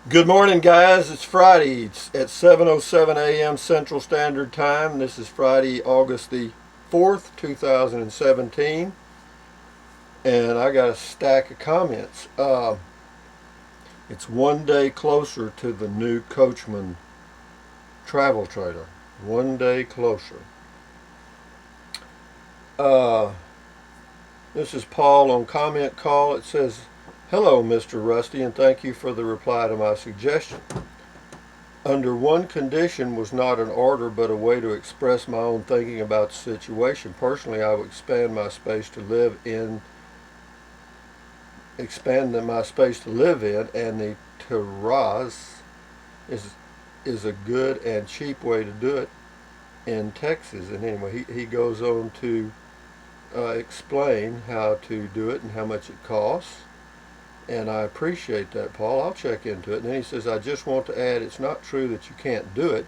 Good morning, guys. It's Friday. It's at 7:07 a.m. Central Standard Time. This is Friday, August the 4th, 2017. And I got a stack of comments. It's one day closer to the new Coachman travel trailer. One day closer. Uh, this is Paul on Comment Call. It says, "Hello, Mr. Rusty, and thank you for the reply to my suggestion. Under one condition was not an order but a way to express my own thinking about the situation. Personally, I would expand my space to live in, and the terrace is is a good and cheap way to do it in Texas." And anyway, he goes on to explain how to do it and how much it costs. And I appreciate that, Paul. I'll check into it. And then he says, "I just want to add, it's not true that you can't do it.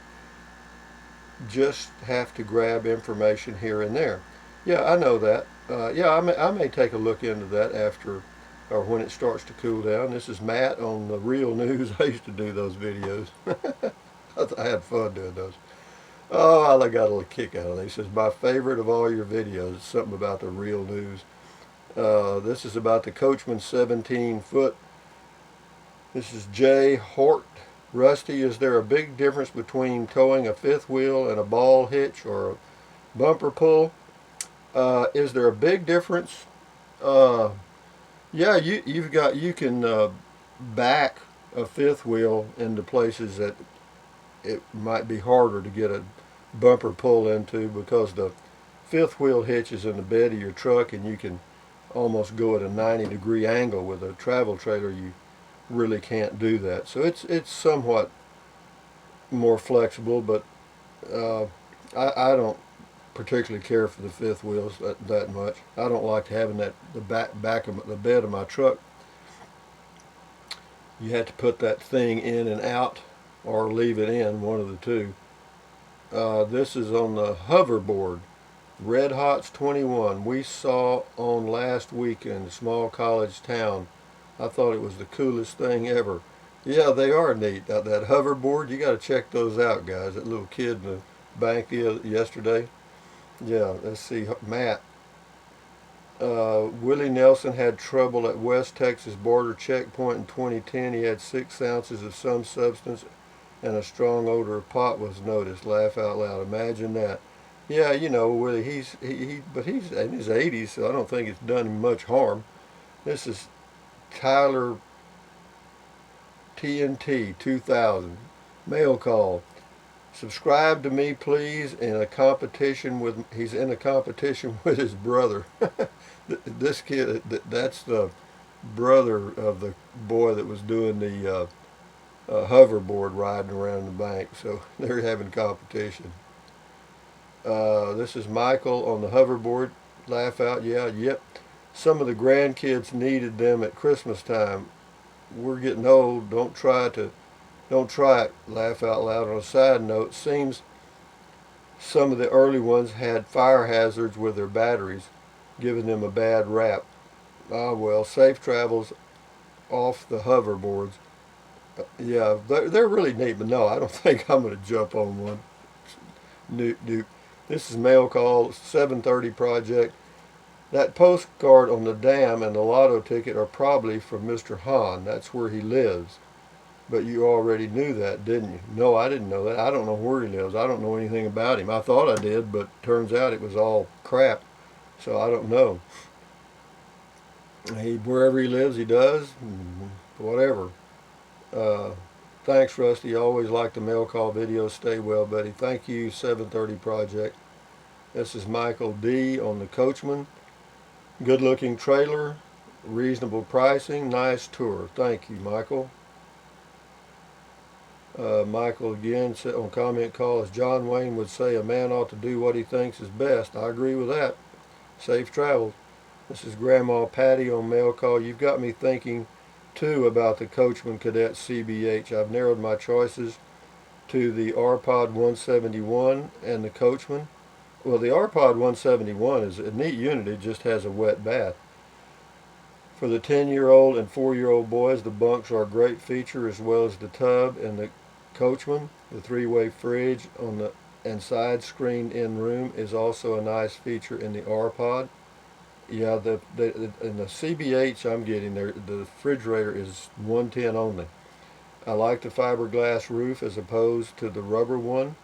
Just have to grab information here and there." Yeah, I know that. Yeah, I may take a look into that after or when it starts to cool down. This is Matt on the Real News. I used to do those videos. I had fun doing those. Oh, I got a little kick out of it. He says, "My favorite of all your videos is something about the Real News." This is about the Coachman 17-foot. This is Jay Hort. "Rusty, is there a big difference between towing a fifth wheel and a ball hitch or a bumper pull?" Is there a big difference? Uh, yeah, you can back a fifth wheel into places that it might be harder to get a bumper pull into, because the fifth wheel hitch is in the bed of your truck, and you can almost go at a 90-degree angle. With a travel trailer, you really can't do that. So it's somewhat more flexible, but uh, I don't particularly care for the fifth wheels that much. I don't like having the back of the bed of my truck. You have to put that thing in and out, or leave it in, one of the two. This is on the hoverboard. Red Hots 21. "We saw on last weekend, a small college town. I thought it was the coolest thing ever." Yeah, they are neat. That hoverboard, you got to check those out, guys. That little kid in the bank yesterday. Yeah, let's see. Matt. "Willie Nelson had trouble at West Texas border checkpoint in 2010. He had 6 ounces of some substance and a strong odor of pot was noticed." Laugh out loud. Imagine that. Yeah, Willie, but he's in his 80s, so I don't think it's done him much harm. This is Tyler TNT 2000. Mail call. "Subscribe to me, please." He's in a competition with his brother. This kid, that's the brother of the boy that was doing the hoverboard riding around the bank. So they're having competition. This is Michael on the hoverboard. Laugh out. Yeah, yep. "Some of the grandkids needed them at Christmas time. We're getting old. Don't try it." Laugh out loud. On a side note, seems some of the early ones had fire hazards with their batteries, giving them a bad rap. Ah, well, safe travels off the hoverboards. Yeah, they're really neat, but no, I don't think I'm going to jump on one. Nope, nope. This is Mail Call 7:30 Project. "That postcard on the dam and the lotto ticket are probably from Mr. Hahn. That's where he lives. But you already knew that, didn't you?" No, I didn't know that. I don't know where he lives. I don't know anything about him. I thought I did, but turns out it was all crap. So I don't know. Wherever he lives, he does. Whatever. Uh, Thanks, Rusty. Always like the mail call videos. Stay well, buddy. Thank you, 7:30 Project. This is Michael D. on the Coachman. "Good looking trailer, reasonable pricing, nice tour." Thank you, Michael. Michael again said on Comment Call, "As John Wayne would say, a man ought to do what he thinks is best." I agree with that. Safe travels. This is Grandma Patty on Mail Call. "You've got me thinking too about the Coachman Cadet CBH. I've narrowed my choices to the R-Pod 171 and the Coachman." Well, the R-Pod 171 is a neat unit. It just has a wet bath. For the 10-year-old and 4-year-old boys, the bunks are a great feature, as well as the tub and the coachman. The three-way fridge on the and side screen in room is also a nice feature in the R-Pod. Yeah, in the CBH I'm getting there, the refrigerator is 110 only. I like the fiberglass roof as opposed to the rubber one,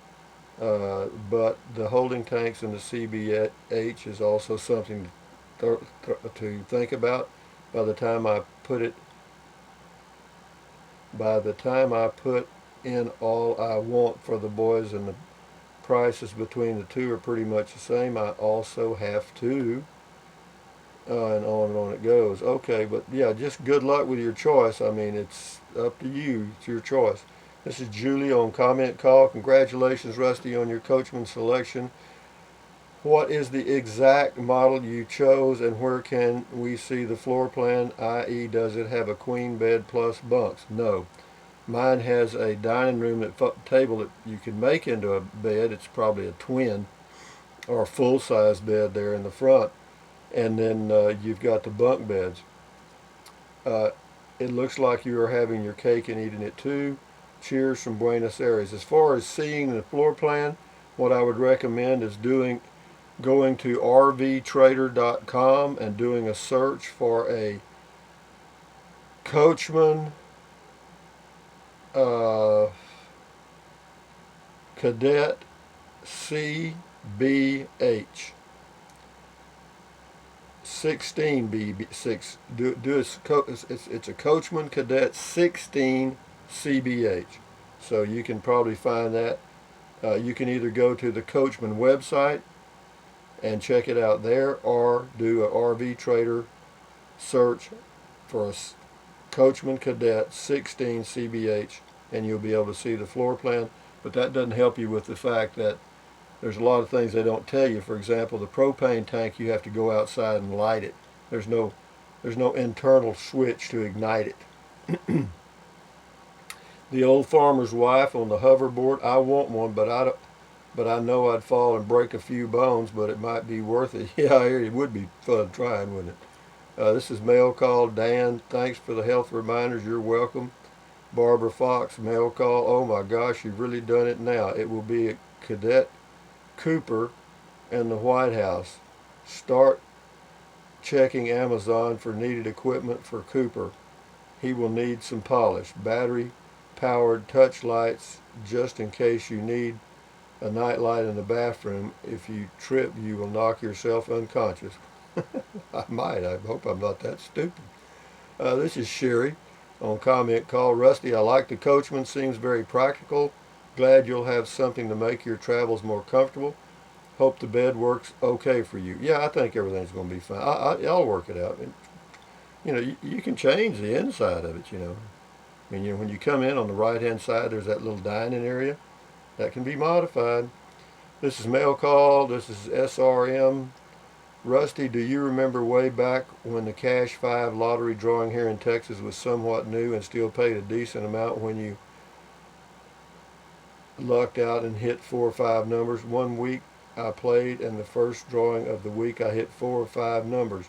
but the holding tanks in the CBH is also something to think about. By the time I put it, by the time I put in all I want for the boys, and the prices between the two are pretty much the same, I also have to, and on it goes. Okay, but yeah, just good luck with your choice. I mean, it's up to you. It's your choice. This is Julie on Comment Call. Congratulations, Rusty, on your Coachman selection. What is the exact model you chose, and where can we see the floor plan, i.e. does it have a queen bed plus bunks? No. Mine has a dining room table that you can make into a bed. It's probably a twin or a full-size bed there in the front. And then you've got the bunk beds. It looks like you are having your cake and eating it too. Cheers from Buenos Aires. As far as seeing the floor plan, what I would recommend is going to rvtrader.com and doing a search for a Coachman Cadet CBH 16B6. It's a Coachman Cadet 16 CBH. So you can probably find that. You can either go to the Coachman website and check it out there, or do a RV Trader search for a Coachman Cadet 16 CBH, and you'll be able to see the floor plan. But that doesn't help you with the fact that there's a lot of things they don't tell you. For example, the propane tank, you have to go outside and light it. There's no internal switch to ignite it. The old farmer's wife on the hoverboard. I want one, but I know I'd fall and break a few bones, but it might be worth it. Yeah, I hear it would be fun trying, wouldn't it? This is Mail Call. Dan, thanks for the health reminders. You're welcome. Barbara Fox, Mail Call. Oh my gosh, you've really done it now. It will be a Cadet Cooper in the White House. Start checking Amazon for needed equipment for Cooper. He will need some polish. Battery powered touch lights, just in case you need a night light in the bathroom. If you trip, you will knock yourself unconscious. I might. I hope I'm not that stupid. This is Sherry on Comment Call. Rusty, I like the Coachman. Seems very practical. Glad you'll have something to make your travels more comfortable. Hope the bed works okay for you. Yeah, I think everything's going to be fine. I'll work it out. And, you can change the inside of it, I mean, when you come in on the right-hand side, there's that little dining area. That can be modified. This is Mail Call. This is SRM. Rusty, do you remember way back when the Cash 5 lottery drawing here in Texas was somewhat new and still paid a decent amount when you lucked out and hit 4 or 5 numbers? One week I played, and the first drawing of the week I hit 4 or 5 numbers.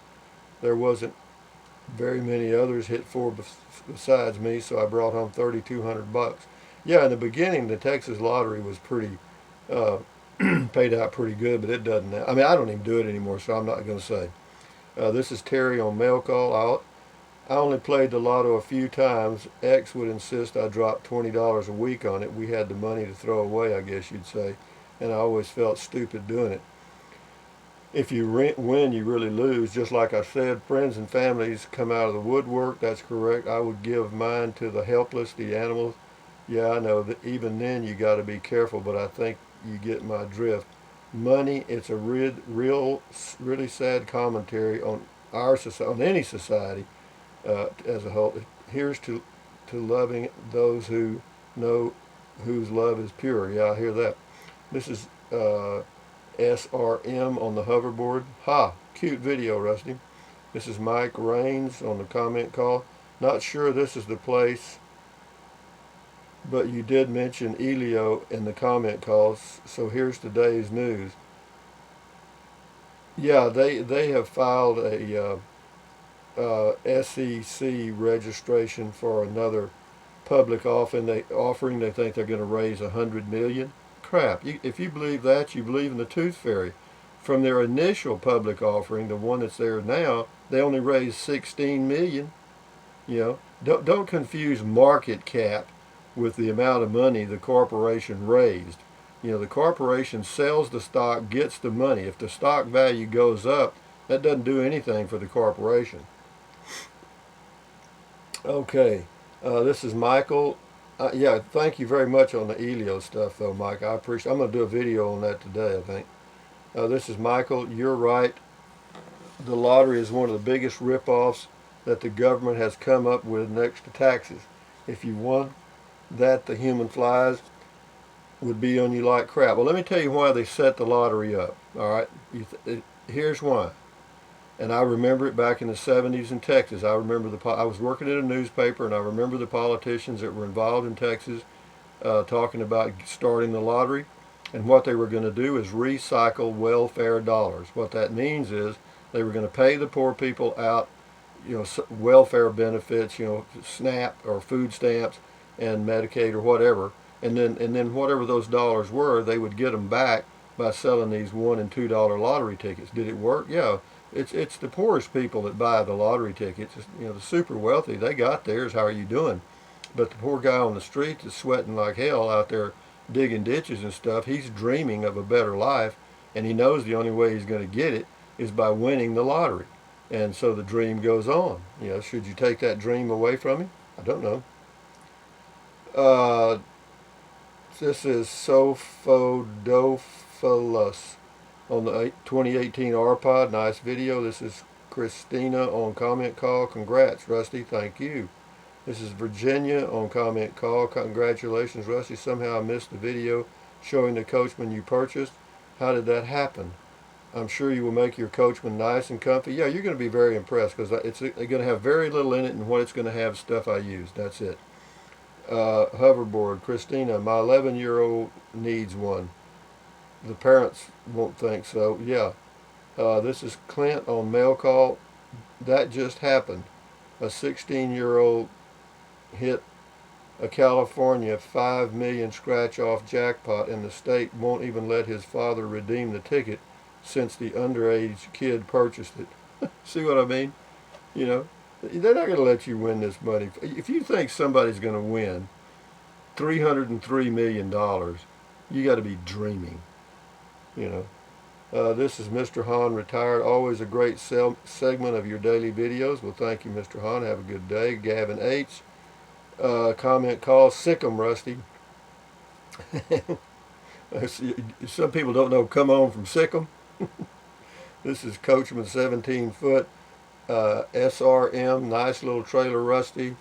There wasn't very many others hit 4 besides me, so I brought home $3,200. Yeah, in the beginning the Texas lottery was pretty paid out pretty good, but it doesn't now. I mean, I don't even do it anymore, so I'm not going to say. This is Terry on Mail Call. I only played the lotto a few times. X would insist I drop $20 a week on it. We had the money to throw away, I guess you'd say, and I always felt stupid doing it. If you win, you really lose. Just like I said, friends and families come out of the woodwork. That's correct. I would give mine to the helpless, the animals. Yeah, I know that even then you got to be careful, but I think you get my drift. Money, it's a really sad commentary on our society, on any society as a whole. Here's to loving those who know whose love is pure. Yeah, I hear that. This is SRM on the hoverboard. Ha, cute video, Rusty. This is Mike Raines on the Comment Call. Not sure this is the place, but you did mention Elio in the comment calls, so here's today's news. Yeah, they have filed a SEC registration for another public offering. They think they're going to raise $100 million. Crap! If you believe that, you believe in the Tooth Fairy. From their initial public offering, the one that's there now, they only raised 16 million. You know, don't confuse market cap with the amount of money the corporation raised. You know, the corporation sells the stock, gets the money. If the stock value goes up, that doesn't do anything for the corporation. Okay, this is Michael. Yeah, thank you very much on the Elio stuff, though, Mike. I appreciate. I'm going to do a video on that today, I think. This is Michael. You're right. The lottery is one of the biggest rip-offs that the government has come up with next to taxes. If you won that, the human flies would be on you like crap. Well, let me tell you why they set the lottery up. All right, here's why. And I remember it back in the 70s in Texas. I remember I was working at a newspaper, and I remember the politicians that were involved in Texas talking about starting the lottery. And what they were going to do is recycle welfare dollars. What that means is they were going to pay the poor people out, you know, welfare benefits, you know, SNAP or food stamps and Medicaid or whatever. And then whatever those dollars were, they would get them back by selling these $1 and $2 lottery tickets. Did it work? Yeah. It's the poorest people that buy the lottery tickets. You know, the super wealthy, they got theirs. How are you doing? But the poor guy on the street that's sweating like hell out there digging ditches and stuff, he's dreaming of a better life, and he knows the only way he's going to get it is by winning the lottery. And so the dream goes on. You know, should you take that dream away from him? I don't know. This is Sophodophilus on the 2018 RPod. Nice video. This is Christina on comment call. Congrats, Rusty. Thank you. This is Virginia on comment call. Congratulations, Rusty. Somehow I missed the video showing the Coachman you purchased. How did that happen? I'm sure you will make your Coachman nice and comfy. Yeah, you're going to be very impressed because it's going to have very little in it, and what it's going to have stuff I use. That's it. Hoverboard. Christina, my 11-year-old needs one. The parents won't think so. Yeah. This is Clint on mail call. That just happened. A 16-year-old hit a California $5 million scratch-off jackpot, and the state won't even let his father redeem the ticket since the underage kid purchased it. See what I mean? You know, they're not going to let you win this money. If you think somebody's going to win $303 million, you got to be dreaming. You know. This is Mr. Hahn, retired. Always a great segment of your daily videos. Well, thank you, Mr. Hahn. Have a good day. Gavin H. Comment call. Sick 'em, Rusty. Some people don't know come on from sick 'em. This is Coachman 17 foot. SRM. Nice little trailer, Rusty.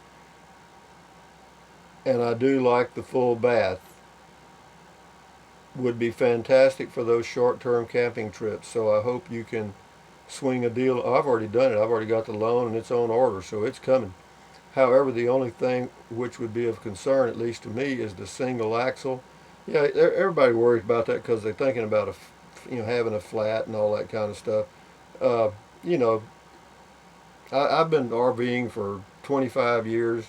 And I do like the full bath. Would be fantastic for those short-term camping trips. So I hope you can swing a deal. Oh, I've already done it. I've already got the loan and it's on order, so it's coming. However, the only thing which would be of concern, at least to me, is the single axle. Yeah, everybody worries about that because they're thinking about having a flat and all that kind of stuff. You know, I've been RVing for 25 years.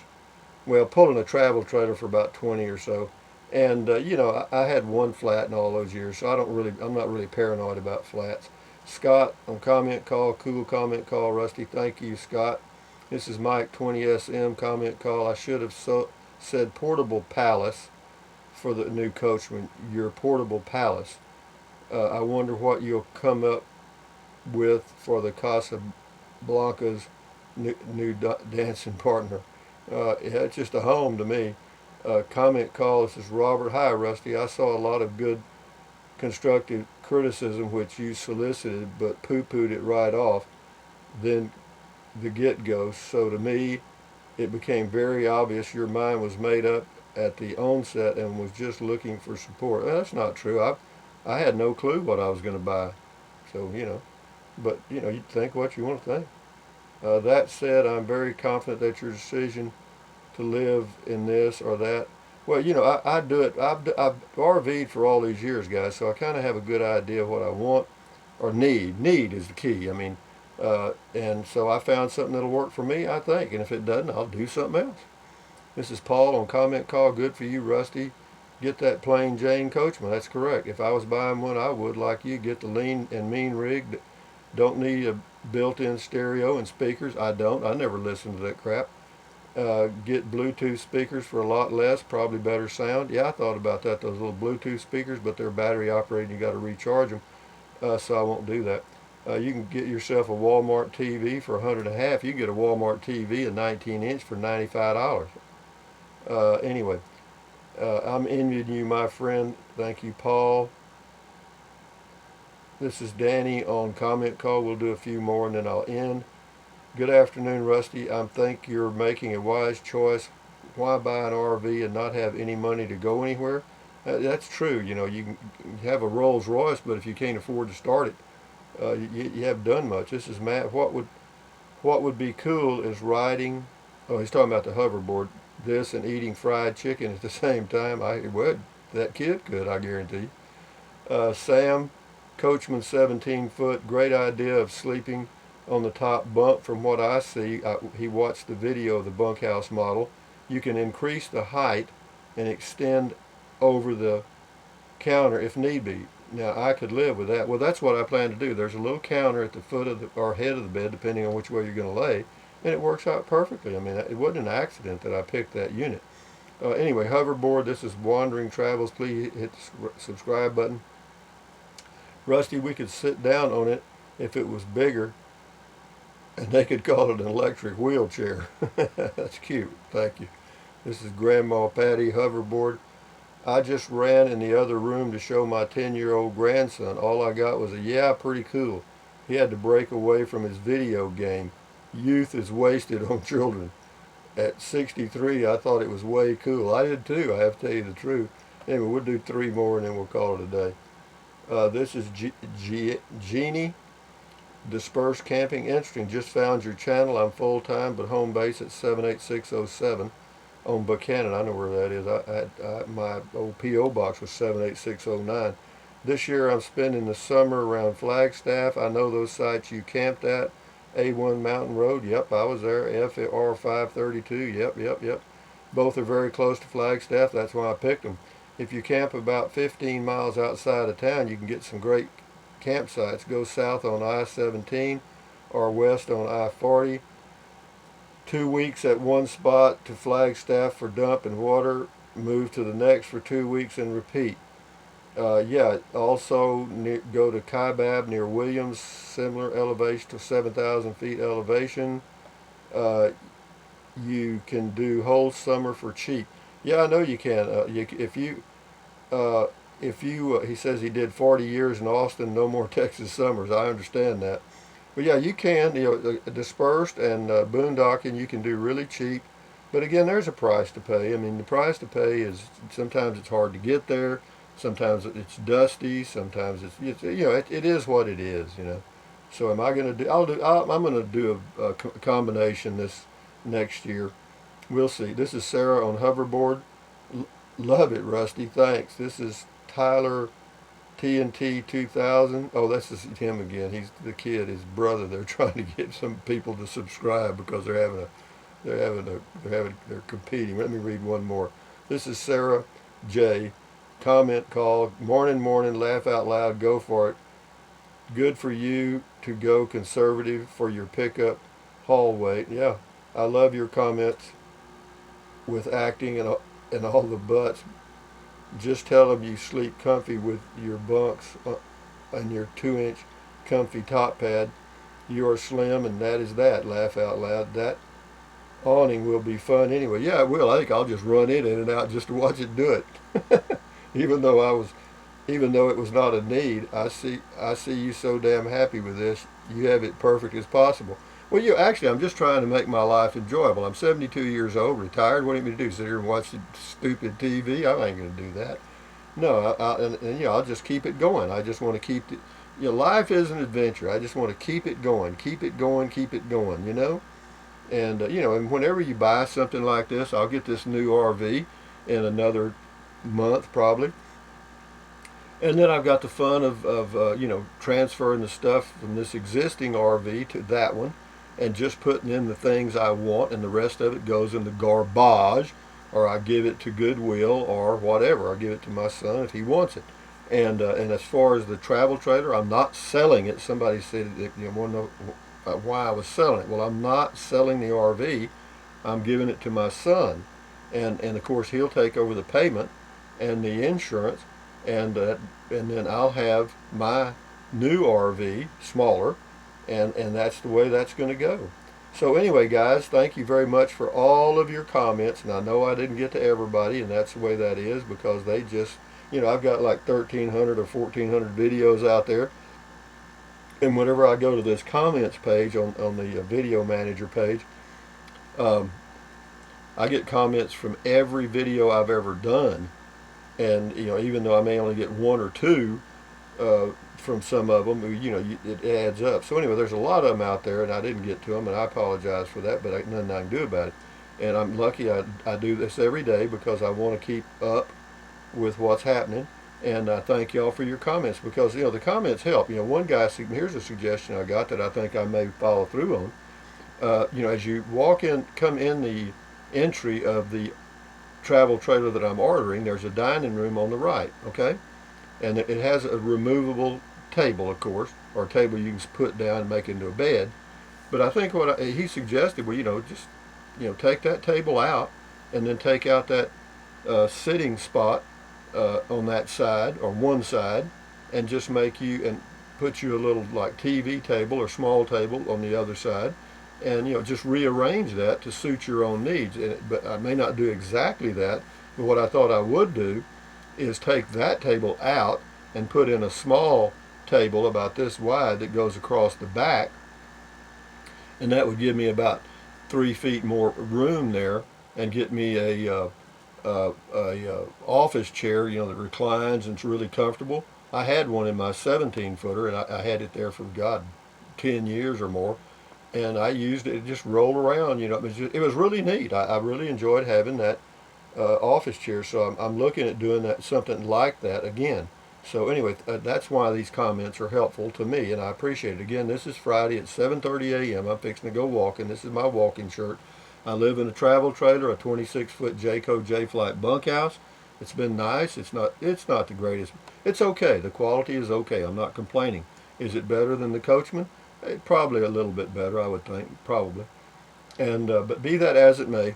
Well, pulling a travel trailer for about 20 or so. And you know, I had one flat in all those years, so I'm not really paranoid about flats. Scott on comment call. Cool comment call. Rusty, thank you, Scott. This is Mike 20SM comment call. I should have said portable palace for the new Coachman. Your portable palace. I wonder what you'll come up with for the Casablanca's new dancing partner. Yeah, it's just a home to me. Comment call. This is Robert. Hi, Rusty. I saw a lot of good constructive criticism which you solicited, but poo-pooed it right off. Then the get-go. So to me, it became very obvious your mind was made up at the onset and was just looking for support. Well, that's not true. I had no clue what I was going to buy. So, you know, but, you know, you think what you want to think. That said, I'm very confident that your decision to live in this or that. Well, you know, I do it. I've RV'd for all these years, guys, so I kind of have a good idea of what I want or need. Need is the key. I mean, And so I found something that'll work for me, I think. And if it doesn't, I'll do something else. This is Paul on Comment Call. Good for you, Rusty. Get that plain Jane Coachman. That's correct. If I was buying one, I would, like you, get the lean and mean rig. Don't need a built-in stereo and speakers. I don't. I never listen to that crap. Get Bluetooth speakers for a lot less, probably better sound. Yeah, I thought about that, those little Bluetooth speakers, but they're battery operated. You got to recharge them, so I won't do that. You can get yourself a Walmart TV for $100.50. You can get a Walmart TV, a 19-inch, for $95. Anyway, I'm envying you, my friend. Thank you, Paul. This is Danny on Comment Call. We'll do a few more and then I'll end. Good afternoon, Rusty. I think you're making a wise choice. Why buy an RV and not have any money to go anywhere? That's true. You know, you can have a Rolls Royce, but if you can't afford to start it, you haven't done much. This is Matt. What would be cool is riding. Oh, he's talking about the hoverboard. This and eating fried chicken at the same time. I would. That kid could, I guarantee. Sam, Coachman, 17 foot. Great idea of sleeping on the top bunk. From what I see, he watched the video of the bunkhouse model. You can increase the height and extend over the counter if need be. Now, I could live with that. Well, that's what I plan to do. There's a little counter at the foot of or head of the bed, depending on which way you're going to lay, and it works out perfectly. I mean, it wasn't an accident that I picked that unit. Anyway, hoverboard. This is Wandering Travels. Please hit the subscribe button. Rusty, we could sit down on it if it was bigger, and they could call it an electric wheelchair. That's cute. Thank you. This is Grandma Patty hoverboard. I just ran in the other room to show my 10-year-old grandson. All I got was a yeah, pretty cool. He had to break away from his video game. Youth is wasted on children. At 63, I thought it was way cool. I did too, I have to tell you the truth. Anyway, we'll do 3 more and then we'll call it a day. This is Jeannie, Dispersed Camping. Interesting, just found your channel. I'm full-time, but home base at 78607 on Buchanan. I know where that is. My old P.O. box was 78609. This year I'm spending the summer around Flagstaff. I know those sites you camped at. A1 Mountain Road, yep, I was there. FR 532, yep. Both are very close to Flagstaff. That's why I picked them. If you camp about 15 miles outside of town, you can get some great campsites. Go south on I-17 or west on I-40. 2 weeks at one spot to Flagstaff for dump and water. Move to the next for 2 weeks and repeat. Yeah, also go to Kaibab near Williams, similar elevation to 7,000 feet elevation. You can do whole summer for cheap. Yeah, I know you can. He says he did 40 years in Austin, no more Texas summers. I understand that. But yeah, you can, dispersed and boondocking, you can do really cheap. But again, there's a price to pay. I mean, the price to pay is sometimes it's hard to get there. Sometimes it's dusty. Sometimes it is what it is, So am I going to do, I'm going to do a combination this next year. We'll see. This is Sarah on hoverboard. Love it, Rusty. Thanks. This is Tyler TNT 2000. Oh, this is him again. He's the kid, his brother. They're trying to get some people to subscribe because they're competing. Let me read one more. This is Sarah J. Comment Call. Morning, laugh out loud, go for it. Good for you to go conservative for your pickup haul weight. Yeah, I love your comments with acting and all the butts. Just tell them you sleep comfy with your bunks and your 2-inch comfy top pad. You are slim, and that is that. Laugh out loud. That awning will be fun anyway. Yeah, it will. I think I'll just run in and out just to watch it do it. Even though it was not a need, I see you so damn happy with this. You have it perfect as possible. Well, I'm just trying to make my life enjoyable. I'm 72 years old, retired. What do you want me to do? Sit here and watch the stupid TV? I ain't going to do that. No, I'll just keep it going. I just want to keep it. Life is an adventure. I just want to keep it going, keep it going. And and whenever you buy something like this, I'll get this new RV in another month probably. And then I've got the fun of you know, transferring the stuff from this existing RV to that one and just putting in the things I want, and the rest of it goes in the garbage, or I give it to Goodwill or whatever. I give it to my son if he wants it. And as far as the travel trailer, I'm not selling it. Somebody said that, you know, want to know why I was selling it. Well, I'm not selling the RV. I'm giving it to my son, and of course he'll take over the payment and the insurance, and then I'll have my new RV smaller, and that's the way that's going to go. So anyway, guys, thank you very much for all of your comments, and I know I didn't get to everybody, and that's the way that is, because they just, you know, I've got like 1,300 or 1,400 videos out there, and whenever I go to this comments page on the video manager page, I get comments from every video I've ever done, and you know, even though I may only get one or two from some of them, you know, it adds up. So anyway, there's a lot of them out there, and I didn't get to them, and I apologize for that, but nothing I can do about it. And I'm lucky I do this every day because I want to keep up with what's happening. And I thank y'all for your comments, because you know, the comments help. You know, one guy, here's a suggestion I got that I think I may follow through on. You know, as you come in the entry of the travel trailer that I'm ordering, there's a dining room on the right, okay? And it has a removable table, of course, or a table you can put down and make into a bed. But I think what he suggested, well, you know, just, you know, take that table out and then take out that sitting spot on that side, or one side, and just and put you a little like TV table or small table on the other side, and you know, just rearrange that to suit your own needs. But I may not do exactly that, but what I thought I would do is take that table out and put in a small table about this wide that goes across the back, and that would give me about 3 feet more room there, and get me a office chair, you know, that reclines and it's really comfortable. I had one in my 17-footer, and I had it there for, God, 10 years or more, and I used it, just rolled around, you know. It was really neat. I really enjoyed having that office chair, so I'm looking at doing something like that again. So anyway, that's why these comments are helpful to me, and I appreciate it. Again, this is Friday at 7:30 a.m. I'm fixing to go walking. This is my walking shirt. I live in a travel trailer, a 26-foot Jayco J-Flight bunkhouse. It's been nice. It's not the greatest. It's okay. The quality is okay. I'm not complaining. Is it better than the Coachman? Probably a little bit better, I would think, probably. And but be that as it may,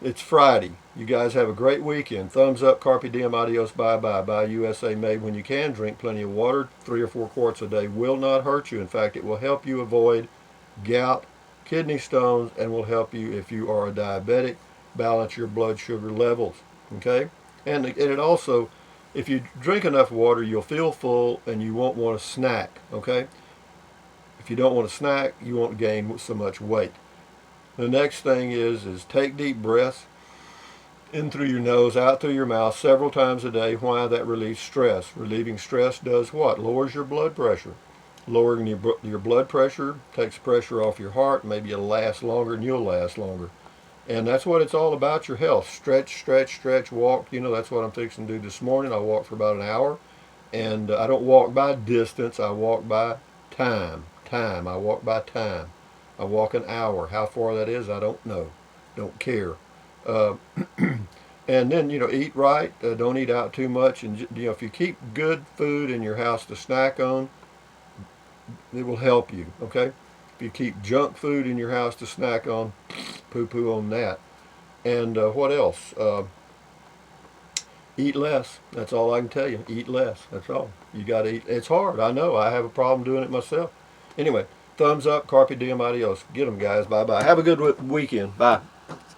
it's Friday. You guys have a great weekend. Thumbs up, carpe diem, adios, bye-bye. Buy USA made when you can. Drink plenty of water. 3 or 4 quarts a day will not hurt you. In fact, it will help you avoid gout, kidney stones, and will help you, if you are a diabetic, balance your blood sugar levels. Okay? And it also, if you drink enough water, you'll feel full and you won't want to snack. Okay? If you don't want to snack, you won't gain so much weight. The next thing is take deep breaths in through your nose, out through your mouth several times a day. Why? That relieves stress. Relieving stress does what? Lowers your blood pressure. Lowering your blood pressure takes pressure off your heart. Maybe it'll last longer, and you'll last longer. And that's what it's all about, your health. Stretch, stretch, stretch, walk. You know, that's what I'm fixing to do this morning. I walked for about an hour. And I don't walk by distance. I walk by time. I walk by time. I walk an hour. How far that is, I don't know. Don't care. And then, you know, eat right. Don't eat out too much. And, you know, if you keep good food in your house to snack on, it will help you, okay? If you keep junk food in your house to snack on, poo-poo on that. And what else? Eat less. That's all I can tell you. Eat less. That's all. You got to eat. It's hard. I know. I have a problem doing it myself. Anyway, thumbs up, carpe diem, adios. Get them, guys. Bye-bye. Have a good weekend. Bye.